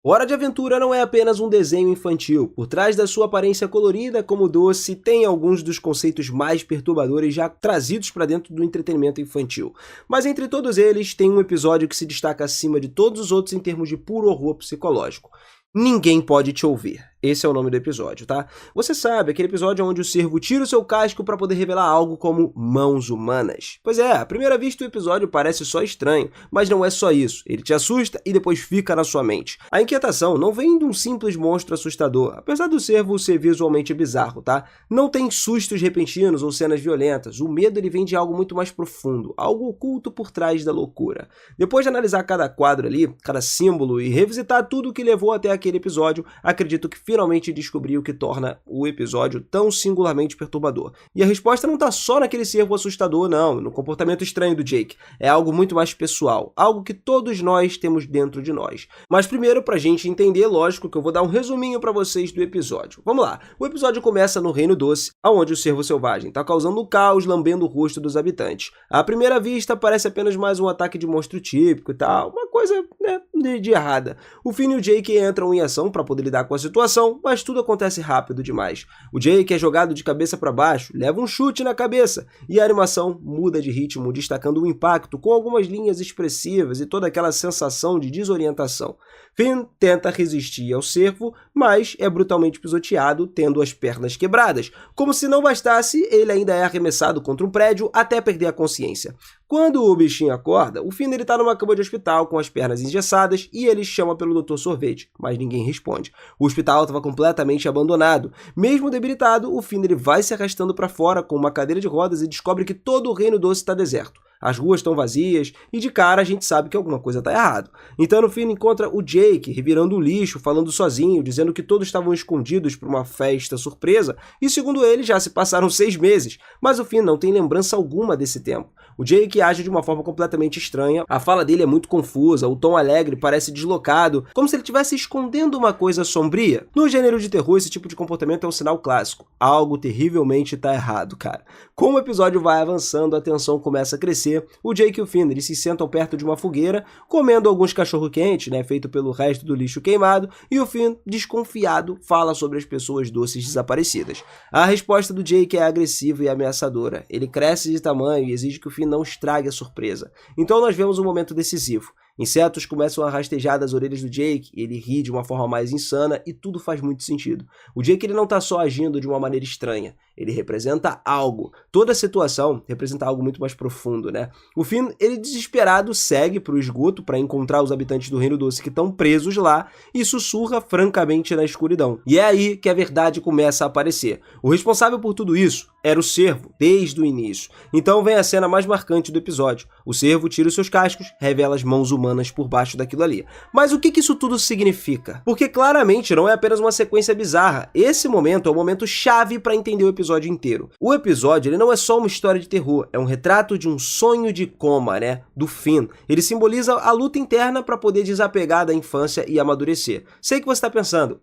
Hora de Aventura não é apenas um desenho infantil. Por trás da sua aparência colorida como doce, tem alguns dos conceitos mais perturbadores já trazidos para dentro do entretenimento infantil. Mas entre todos eles, tem um episódio que se destaca acima de todos os outros em termos de puro horror psicológico. Ninguém Pode Te Ouvir. Esse é o nome do episódio, tá? Você sabe, aquele episódio onde o cervo tira o seu casco para poder revelar algo como mãos humanas. Pois é, à primeira vista o episódio parece só estranho, mas não é só isso. Ele te assusta e depois fica na sua mente. A inquietação não vem de um simples monstro assustador, apesar do cervo ser visualmente bizarro, tá? Não tem sustos repentinos ou cenas violentas. O medo ele vem de algo muito mais profundo, algo oculto por trás da loucura. Depois de analisar cada quadro ali, cada símbolo e revisitar tudo o que levou até aquele episódio, acredito que finalmente descobri o que torna o episódio tão singularmente perturbador. E a resposta não tá só naquele cervo assustador, não, no comportamento estranho do Jake. É algo muito mais pessoal, algo que todos nós temos dentro de nós. Mas primeiro, pra gente entender, lógico que eu vou dar um resuminho pra vocês do episódio. Vamos lá, o episódio começa no Reino Doce, onde o cervo selvagem tá causando caos, lambendo o rosto dos habitantes. À primeira vista, parece apenas mais um ataque de monstro típico e tal, uma coisa, né, de errada. O Finn e o Jake entram em ação para poder lidar com a situação, mas tudo acontece rápido demais. O Jake é jogado de cabeça para baixo, leva um chute na cabeça, e a animação muda de ritmo, destacando o impacto com algumas linhas expressivas e toda aquela sensação de desorientação. Finn tenta resistir ao cervo, mas é brutalmente pisoteado, tendo as pernas quebradas. Como se não bastasse, ele ainda é arremessado contra um prédio até perder a consciência. Quando o bichinho acorda, o Finn está numa cama de hospital com as pernas engessadas e ele chama pelo Dr. Sorvete, mas ninguém responde. O hospital estava completamente abandonado. Mesmo debilitado, o Finn vai se arrastando para fora com uma cadeira de rodas e descobre que todo o Reino Doce está deserto. As ruas estão vazias e de cara a gente sabe que alguma coisa está errado. Então no Finn encontra o Jake revirando o lixo, falando sozinho, dizendo que todos estavam escondidos para uma festa surpresa e segundo ele já se passaram 6 meses, mas o Finn não tem lembrança alguma desse tempo. O Jake age de uma forma completamente estranha, a fala dele é muito confusa, o tom alegre parece deslocado, como se ele estivesse escondendo uma coisa sombria. No gênero de terror, esse tipo de comportamento é um sinal clássico. Algo terrivelmente está errado, cara. Como o episódio vai avançando, a tensão começa a crescer. O Jake e o Finn eles se sentam perto de uma fogueira, comendo alguns cachorro-quente, né, feito pelo resto do lixo queimado, e o Finn, desconfiado, fala sobre as pessoas doces desaparecidas. A resposta do Jake é agressiva e ameaçadora. Ele cresce de tamanho e exige que o Finn não estrague a surpresa. Então nós vemos um momento decisivo. Insetos começam a rastejar das orelhas do Jake, ele ri de uma forma mais insana e tudo faz muito sentido. O Jake ele não está só agindo de uma maneira estranha, ele representa algo. Toda a situação representa algo muito mais profundo, né? O Finn, ele desesperado, segue para o esgoto para encontrar os habitantes do Reino Doce que estão presos lá e sussurra francamente na escuridão. E é aí que a verdade começa a aparecer. O responsável por tudo isso era o cervo, desde o início. Então vem a cena mais marcante do episódio. O cervo tira os seus cascos, revela as mãos humanas por baixo daquilo ali. Mas o que isso tudo significa? Porque claramente não é apenas uma sequência bizarra. Esse momento é o momento chave para entender o episódio inteiro. O episódio ele não é só uma história de terror, é um retrato de um sonho de coma, né? Do Finn. Ele simboliza a luta interna para poder desapegar da infância e amadurecer. Sei que você está pensando,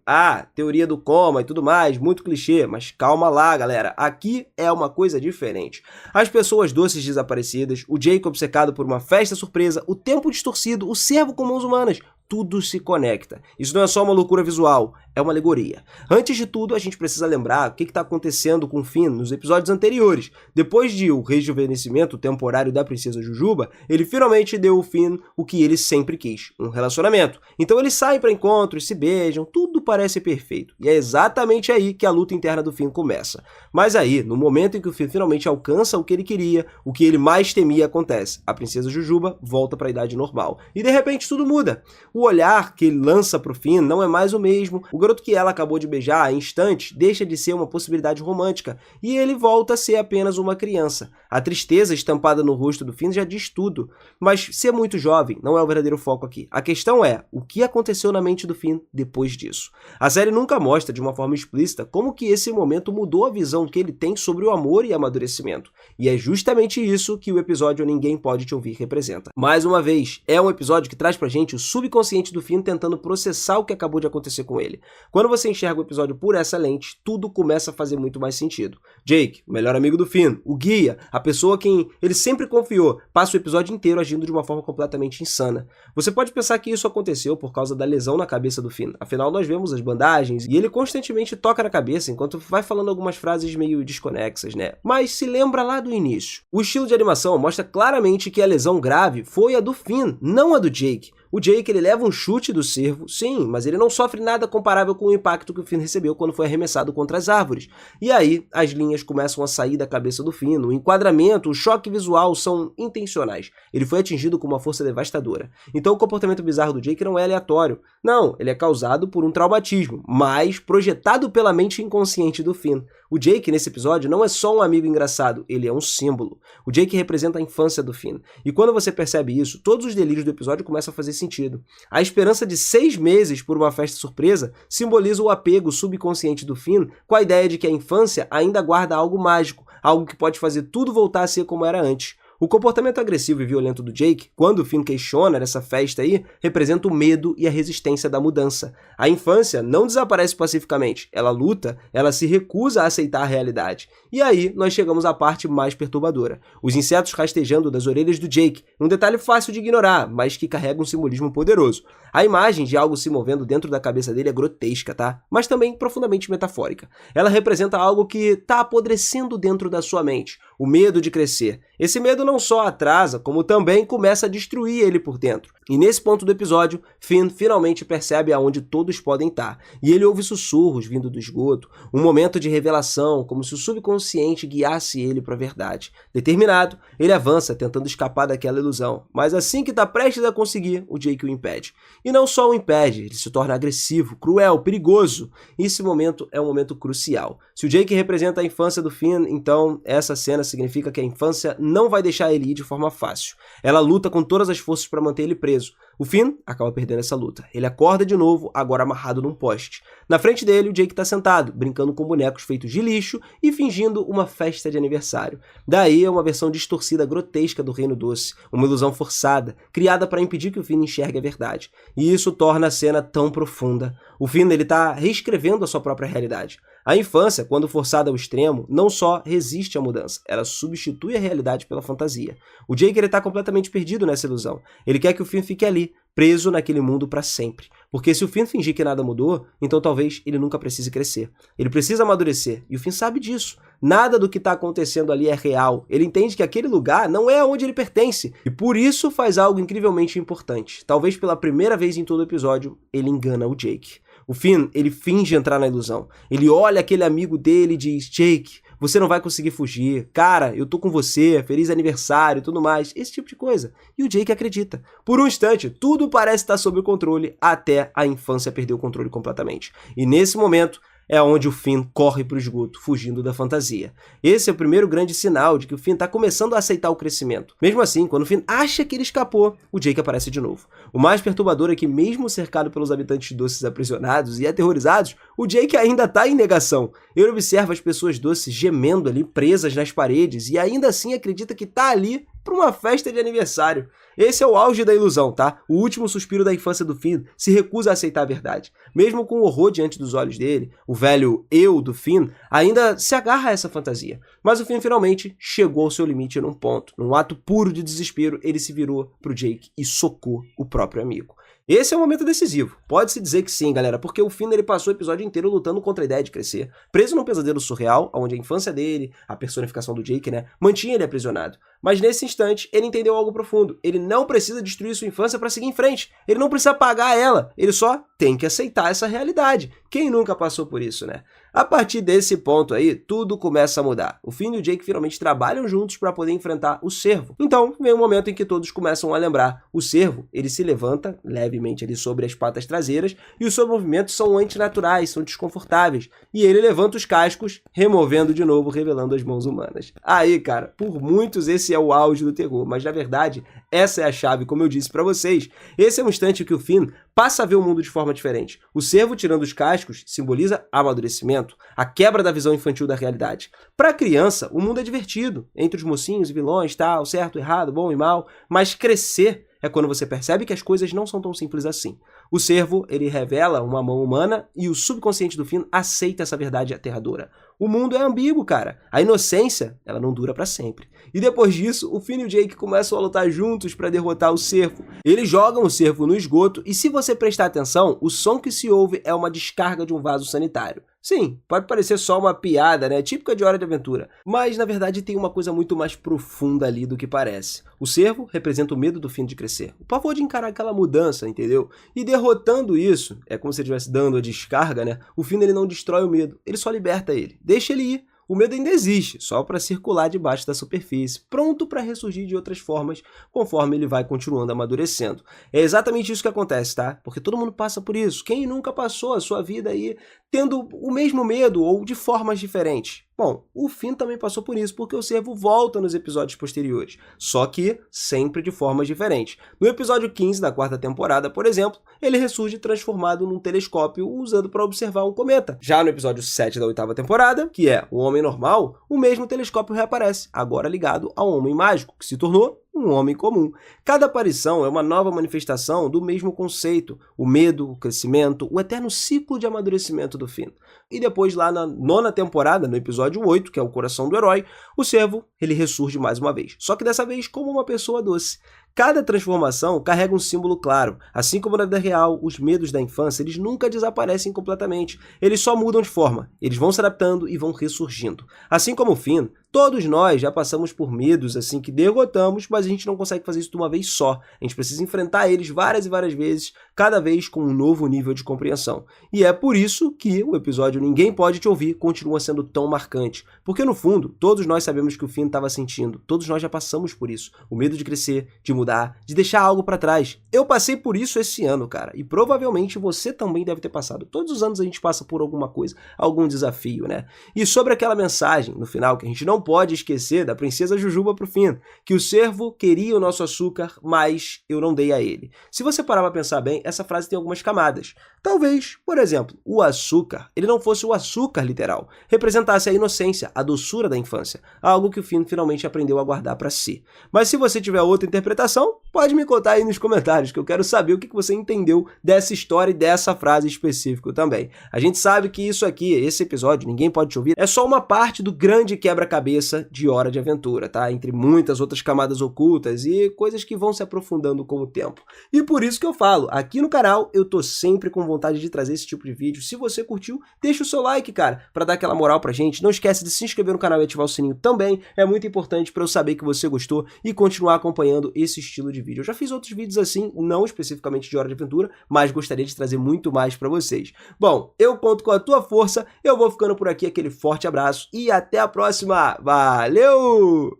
teoria do coma e tudo mais, muito clichê, mas calma lá, galera. Aqui é uma coisa diferente. As pessoas doces desaparecidas, o Jake obcecado por uma festa surpresa, o tempo distorcido, o cervo com mãos humanas, tudo se conecta. Isso não é só uma loucura visual, é uma alegoria. Antes de tudo, a gente precisa lembrar o que está acontecendo com o Finn nos episódios anteriores. Depois de o rejuvenescimento temporário da princesa Jujuba, ele finalmente deu ao Finn o que ele sempre quis, um relacionamento. Então eles saem para encontros, se beijam, tudo parece perfeito. E é exatamente aí que a luta interna do Finn começa. Mas aí, no momento em que o Finn finalmente alcança o que ele queria, o que ele mais temia acontece. A princesa Jujuba volta para a idade normal. E de repente tudo muda. O olhar que ele lança pro Finn não é mais o mesmo. O garoto que ela acabou de beijar, em instantes, deixa de ser uma possibilidade romântica e ele volta a ser apenas uma criança. A tristeza estampada no rosto do Finn já diz tudo, mas ser muito jovem não é o verdadeiro foco aqui. A questão é o que aconteceu na mente do Finn depois disso. A série nunca mostra de uma forma explícita como que esse momento mudou a visão que ele tem sobre o amor e amadurecimento. E é justamente isso que o episódio Ninguém Pode Te Ouvir representa. Mais uma vez, é um episódio que traz pra gente o subconsciente subconsciente do Finn tentando processar o que acabou de acontecer com ele. Quando você enxerga o episódio por essa lente, tudo começa a fazer muito mais sentido. Jake, o melhor amigo do Finn, o guia, a pessoa quem ele sempre confiou, passa o episódio inteiro agindo de uma forma completamente insana. Você pode pensar que isso aconteceu por causa da lesão na cabeça do Finn, afinal nós vemos as bandagens e ele constantemente toca na cabeça enquanto vai falando algumas frases meio desconexas, né? Mas se lembra lá do início. O estilo de animação mostra claramente que a lesão grave foi a do Finn, não a do Jake. O Jake ele leva um chute do cervo, sim, mas ele não sofre nada comparável com o impacto que o Finn recebeu quando foi arremessado contra as árvores. E aí, as linhas começam a sair da cabeça do Finn, o enquadramento, o choque visual são intencionais. Ele foi atingido com uma força devastadora. Então o comportamento bizarro do Jake não é aleatório. Não, ele é causado por um traumatismo, mas projetado pela mente inconsciente do Finn. O Jake, nesse episódio, não é só um amigo engraçado, ele é um símbolo. O Jake representa a infância do Finn. E quando você percebe isso, todos os delírios do episódio começam a fazer sentido. A esperança de 6 meses por uma festa surpresa simboliza o apego subconsciente do Finn com a ideia de que a infância ainda guarda algo mágico, algo que pode fazer tudo voltar a ser como era antes. O comportamento agressivo e violento do Jake, quando o Finn questiona nessa festa aí, representa o medo e a resistência da mudança. A infância não desaparece pacificamente, ela luta, ela se recusa a aceitar a realidade. E aí nós chegamos à parte mais perturbadora. Os insetos rastejando das orelhas do Jake, um detalhe fácil de ignorar, mas que carrega um simbolismo poderoso. A imagem de algo se movendo dentro da cabeça dele é grotesca, tá? Mas também profundamente metafórica. Ela representa algo que está apodrecendo dentro da sua mente, o medo de crescer. Esse medo não só atrasa, como também começa a destruir ele por dentro. E nesse ponto do episódio, Finn finalmente percebe aonde todos podem estar. E ele ouve sussurros vindo do esgoto, um momento de revelação, como se o subconsciente guiasse ele para a verdade. Determinado, ele avança tentando escapar daquela ilusão. Mas assim que está prestes a conseguir, o Jake o impede. E não só o impede, ele se torna agressivo, cruel, perigoso. E esse momento é um momento crucial. Se o Jake representa a infância do Finn, então essa cena significa que a infância não vai deixar ele ir de forma fácil. Ela luta com todas as forças para manter ele preso. O Finn acaba perdendo essa luta. Ele acorda de novo, agora amarrado num poste. Na frente dele, o Jake está sentado, brincando com bonecos feitos de lixo e fingindo uma festa de aniversário. Daí é uma versão distorcida, grotesca do Reino Doce, uma ilusão forçada, criada para impedir que o Finn enxergue a verdade. E isso torna a cena tão profunda. O Finn está reescrevendo a sua própria realidade. A infância, quando forçada ao extremo, não só resiste à mudança, ela substitui a realidade pela fantasia. O Jake está completamente perdido nessa ilusão. Ele quer que o Finn fique ali, preso naquele mundo para sempre. Porque se o Finn fingir que nada mudou, então talvez ele nunca precise crescer. Ele precisa amadurecer, e o Finn sabe disso. Nada do que está acontecendo ali é real. Ele entende que aquele lugar não é onde ele pertence, e por isso faz algo incrivelmente importante. Talvez pela primeira vez em todo o episódio, ele engana o Jake. O Finn, ele finge entrar na ilusão. Ele olha aquele amigo dele e diz: Jake, você não vai conseguir fugir. Cara, eu tô com você, feliz aniversário e tudo mais. Esse tipo de coisa. E o Jake acredita. Por um instante, tudo parece estar sob controle até a infância perder o controle completamente. E nesse momento, é onde o Finn corre para o esgoto, fugindo da fantasia. Esse é o primeiro grande sinal de que o Finn está começando a aceitar o crescimento. Mesmo assim, quando o Finn acha que ele escapou, o Jake aparece de novo. O mais perturbador é que, mesmo cercado pelos habitantes doces aprisionados e aterrorizados, o Jake ainda está em negação. Ele observa as pessoas doces gemendo ali, presas nas paredes, e ainda assim acredita que está ali para uma festa de aniversário. Esse é o auge da ilusão, tá? O último suspiro da infância do Finn se recusa a aceitar a verdade. Mesmo com o horror diante dos olhos dele, o velho eu do Finn ainda se agarra a essa fantasia. Mas o Finn finalmente chegou ao seu limite num ponto. Num ato puro de desespero, ele se virou pro Jake e socou o próprio amigo. Esse é um momento decisivo. Pode-se dizer que sim, galera, porque o Finn ele passou o episódio inteiro lutando contra a ideia de crescer. Preso num pesadelo surreal, onde a infância dele, a personificação do Jake, né, mantinha ele aprisionado. Mas nesse instante, ele entendeu algo profundo. Ele não precisa destruir sua infância para seguir em frente. Ele não precisa apagar ela. Ele só tem que aceitar essa realidade. Quem nunca passou por isso, né? A partir desse ponto aí, tudo começa a mudar. O Finn e o Jake finalmente trabalham juntos para poder enfrentar o cervo. Então, vem um momento em que todos começam a lembrar. O cervo, ele se levanta levemente ali sobre as patas traseiras e os seus movimentos são antinaturais, são desconfortáveis. E ele levanta os cascos, removendo de novo, revelando as mãos humanas. Aí, cara, por muitos esse é o auge do terror, mas na verdade, essa é a chave, como eu disse para vocês. Esse é um instante que o Finn passa a ver o mundo de forma diferente. O cervo tirando os cascos simboliza amadurecimento, a quebra da visão infantil da realidade. Para a criança, o mundo é divertido, entre os mocinhos e vilões, tal, certo, errado, bom e mal, mas crescer é quando você percebe que as coisas não são tão simples assim. O Cervo, ele revela uma mão humana e o subconsciente do Finn aceita essa verdade aterradora. O mundo é ambíguo, cara. A inocência, ela não dura pra sempre. E depois disso, o Finn e o Jake começam a lutar juntos pra derrotar o Cervo. Eles jogam o Cervo no esgoto e, se você prestar atenção, o som que se ouve é uma descarga de um vaso sanitário. Sim, pode parecer só uma piada, né? Típica de Hora de Aventura. Mas, na verdade, tem uma coisa muito mais profunda ali do que parece. O Cervo representa o medo do Finn de crescer. O pavor de encarar aquela mudança, entendeu? E derrotando isso, é como se ele estivesse dando a descarga, né? O Finn, ele não destrói o medo, ele só liberta ele. Deixa ele ir. O medo ainda existe, só para circular debaixo da superfície, pronto para ressurgir de outras formas, conforme ele vai continuando amadurecendo. É exatamente isso que acontece, tá? Porque todo mundo passa por isso. Quem nunca passou a sua vida aí tendo o mesmo medo ou de formas diferentes? Bom, o Finn também passou por isso, porque o Cervo volta nos episódios posteriores, só que sempre de formas diferentes. No episódio 15 da 4ª temporada, por exemplo, ele ressurge transformado num telescópio usado para observar um cometa. Já no episódio 7 da 8ª temporada, que é o Homem Normal, o mesmo telescópio reaparece, agora ligado ao Homem Mágico, que se tornou um homem comum. Cada aparição é uma nova manifestação do mesmo conceito, o medo, o crescimento, o eterno ciclo de amadurecimento do Finn. E depois, lá na 9ª temporada, no episódio 8, que é o Coração do Herói, o Cervo, ele ressurge mais uma vez, só que dessa vez como uma pessoa doce. Cada transformação carrega um símbolo claro. Assim como na vida real, os medos da infância, eles nunca desaparecem completamente. Eles só mudam de forma. Eles vão se adaptando e vão ressurgindo. Assim como o Finn, todos nós já passamos por medos assim que derrotamos, mas a gente não consegue fazer isso de uma vez só. A gente precisa enfrentar eles várias e várias vezes, cada vez com um novo nível de compreensão. E é por isso que o episódio Ninguém Pode Te Ouvir continua sendo tão marcante. Porque no fundo, todos nós sabemos que o Finn estava sentindo. Todos nós já passamos por isso. O medo de crescer, de mudar, de deixar algo pra trás. Eu passei por isso esse ano, cara, e provavelmente você também deve ter passado. Todos os anos a gente passa por alguma coisa, algum desafio, né? E sobre aquela mensagem, no final, que a gente não pode esquecer da princesa Jujuba pro Finn, que o Cervo queria o nosso açúcar, mas eu não dei a ele. Se você parar pra pensar bem, essa frase tem algumas camadas. Talvez, por exemplo, o açúcar, ele não fosse o açúcar literal, representasse a inocência, a doçura da infância, algo que o Finn finalmente aprendeu a guardar pra si. Mas se você tiver outra interpretação, pode me contar aí nos comentários, que eu quero saber o que você entendeu dessa história e dessa frase específica também. A gente sabe que isso aqui, esse episódio, Ninguém Pode Te Ouvir, é só uma parte do grande quebra-cabeça de Hora de Aventura, tá? Entre muitas outras camadas ocultas e coisas que vão se aprofundando com o tempo. E por isso que eu falo, aqui no canal eu tô sempre com vontade de trazer esse tipo de vídeo. Se você curtiu, deixa o seu like, cara, pra dar aquela moral pra gente. Não esquece de se inscrever no canal e ativar o sininho também, é muito importante pra eu saber que você gostou e continuar acompanhando esse estilo de vídeo. Eu já fiz outros vídeos assim, não especificamente de Hora de Aventura, mas gostaria de trazer muito mais pra vocês. Bom, eu conto com a tua força, eu vou ficando por aqui, aquele forte abraço e até a próxima. Valeu!